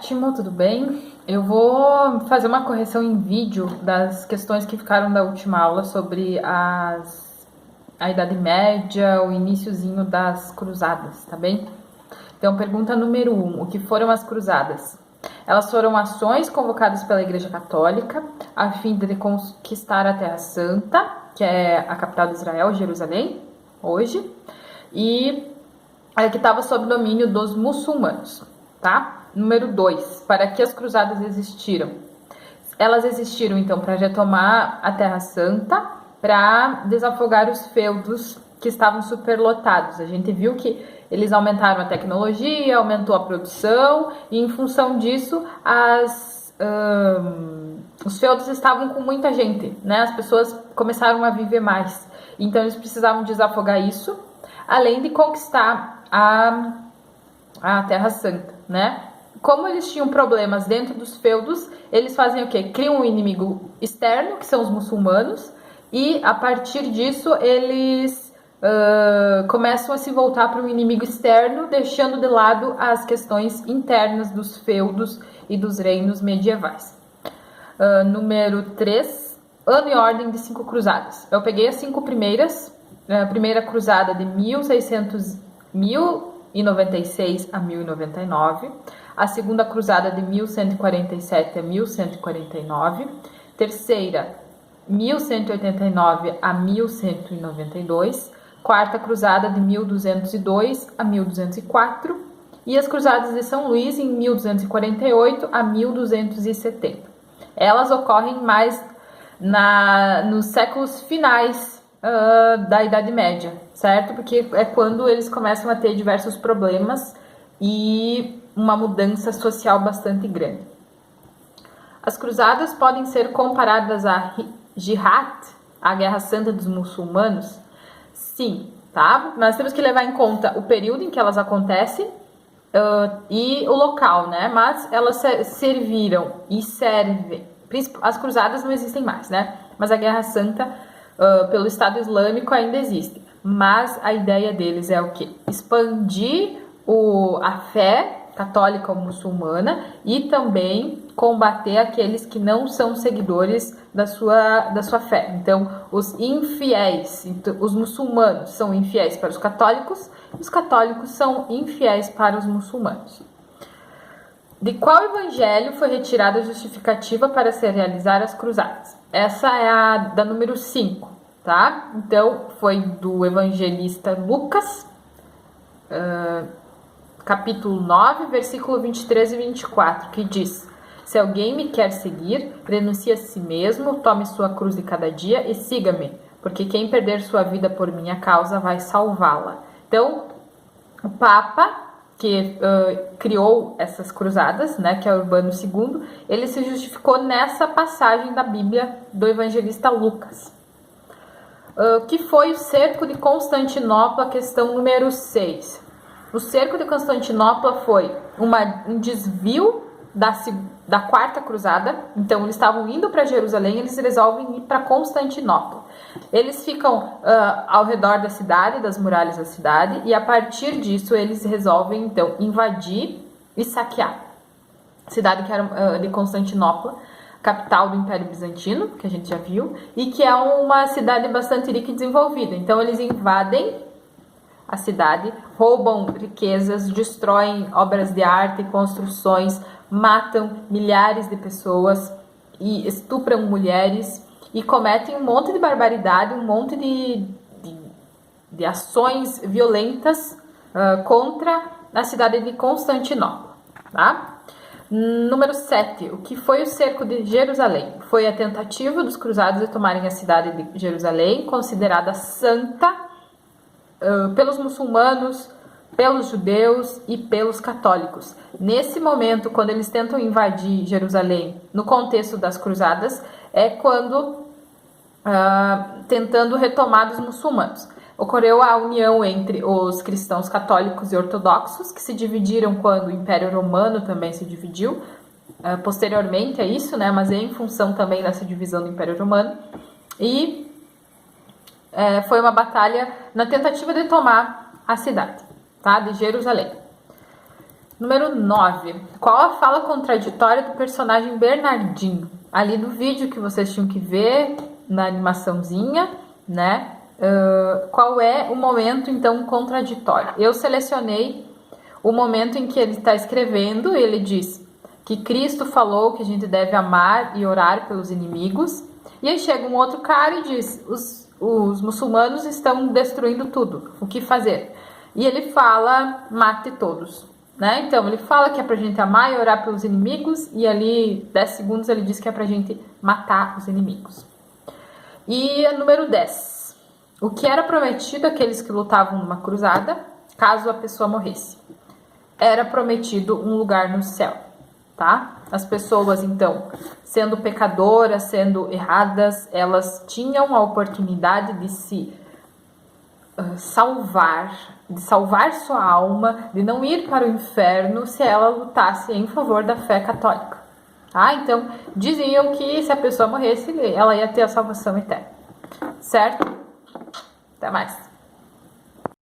Timo, tudo bem? Eu vou fazer uma correção em vídeo das questões que ficaram da última aula sobre a Idade Média, o iniciozinho das cruzadas, tá bem? Então, pergunta número 1, o que foram as cruzadas? Elas foram ações convocadas pela Igreja Católica a fim de conquistar a Terra Santa, que é a capital de Israel, Jerusalém, hoje, e que estava sob domínio dos muçulmanos, tá? Número 2, para que as cruzadas existiram? Elas existiram, então, para retomar a Terra Santa, para desafogar os feudos que estavam superlotados. A gente viu que eles aumentaram a tecnologia, aumentou a produção, e em função disso, os feudos estavam com muita gente, né? As pessoas começaram a viver mais. Então, eles precisavam desafogar isso, além de conquistar a Terra Santa, né? Como eles tinham problemas dentro dos feudos, eles fazem o quê? Criam um inimigo externo, que são os muçulmanos, e a partir disso eles começam a se voltar para o inimigo externo, deixando de lado as questões internas dos feudos e dos reinos medievais. Número 3, ano e ordem de 5 cruzadas. Eu peguei as 5 primeiras. A primeira cruzada de 1096 a 1099, a segunda cruzada de 1147 a 1149, terceira 1189 a 1192, quarta cruzada de 1202 a 1204 e as cruzadas de São Luís em 1248 a 1270. Elas ocorrem mais nos séculos finais da Idade Média, certo? Porque é quando eles começam a ter diversos problemas e uma mudança social bastante grande. As cruzadas podem ser comparadas à Jihad, a Guerra Santa dos Muçulmanos? Sim, tá? Nós temos que levar em conta o período em que elas acontecem e o local, né? Mas elas serviram e servem. As cruzadas não existem mais, né? Mas a Guerra Santa pelo Estado Islâmico ainda existe. Mas a ideia deles é o quê? Expandir a fé católica ou muçulmana e também combater aqueles que não são seguidores da sua fé. Então, os infiéis, os muçulmanos são infiéis para os católicos, e os católicos são infiéis para os muçulmanos. De qual evangelho foi retirada a justificativa para se realizar as cruzadas? Essa é a da número 5, tá? Então, foi do evangelista Lucas, capítulo 9, versículo 23 e 24, que diz: se alguém me quer seguir, renuncie a si mesmo, tome sua cruz de cada dia e siga-me, porque quem perder sua vida por minha causa vai salvá-la. Então, o Papa que criou essas cruzadas, né, que é Urbano II, ele se justificou nessa passagem da Bíblia do evangelista Lucas. Que foi o cerco de Constantinopla, questão número 6. O cerco de Constantinopla foi um desvio da quarta cruzada. Então, eles estavam indo para Jerusalém, eles resolvem ir para Constantinopla. Eles ficam ao redor da cidade, das muralhas da cidade, e a partir disso eles resolvem, então, invadir e saquear a cidade que era de Constantinopla, capital do Império Bizantino, que a gente já viu, e que é uma cidade bastante rica e desenvolvida. Então, eles invadem a cidade, roubam riquezas, destroem obras de arte, construções, matam milhares de pessoas e estupram mulheres e cometem um monte de barbaridade, um monte de ações violentas contra a cidade de Constantinopla, tá? Número 7. O que foi o cerco de Jerusalém? Foi a tentativa dos cruzados de tomarem a cidade de Jerusalém, considerada santa pelos muçulmanos, pelos judeus e pelos católicos. Nesse momento, quando eles tentam invadir Jerusalém, no contexto das cruzadas, é quando tentando retomar dos muçulmanos. Ocorreu a união entre os cristãos católicos e ortodoxos, que se dividiram quando o Império Romano também se dividiu, posteriormente a isso, né, mas em função também dessa divisão do Império Romano, e foi uma batalha na tentativa de tomar a cidade, tá, de Jerusalém. Número 9. Qual a fala contraditória do personagem Bernardinho? Ali no vídeo que vocês tinham que ver, na animaçãozinha, né? Qual é o momento, então, contraditório? Eu selecionei o momento em que ele está escrevendo, ele diz que Cristo falou que a gente deve amar e orar pelos inimigos. E aí chega um outro cara e diz, os muçulmanos estão destruindo tudo, o que fazer? E ele fala, mate todos. Né? Então, ele fala que é pra gente amar e orar pelos inimigos, e ali, 10 segundos, ele diz que é pra gente matar os inimigos. E número 10. O que era prometido àqueles que lutavam numa cruzada, caso a pessoa morresse? Era prometido um lugar no céu, tá? As pessoas, então, sendo pecadoras, sendo erradas, elas tinham a oportunidade de se salvar, de salvar sua alma, de não ir para o inferno se ela lutasse em favor da fé católica. Tá? Então, diziam que se a pessoa morresse, ela ia ter a salvação eterna. Certo? Até mais.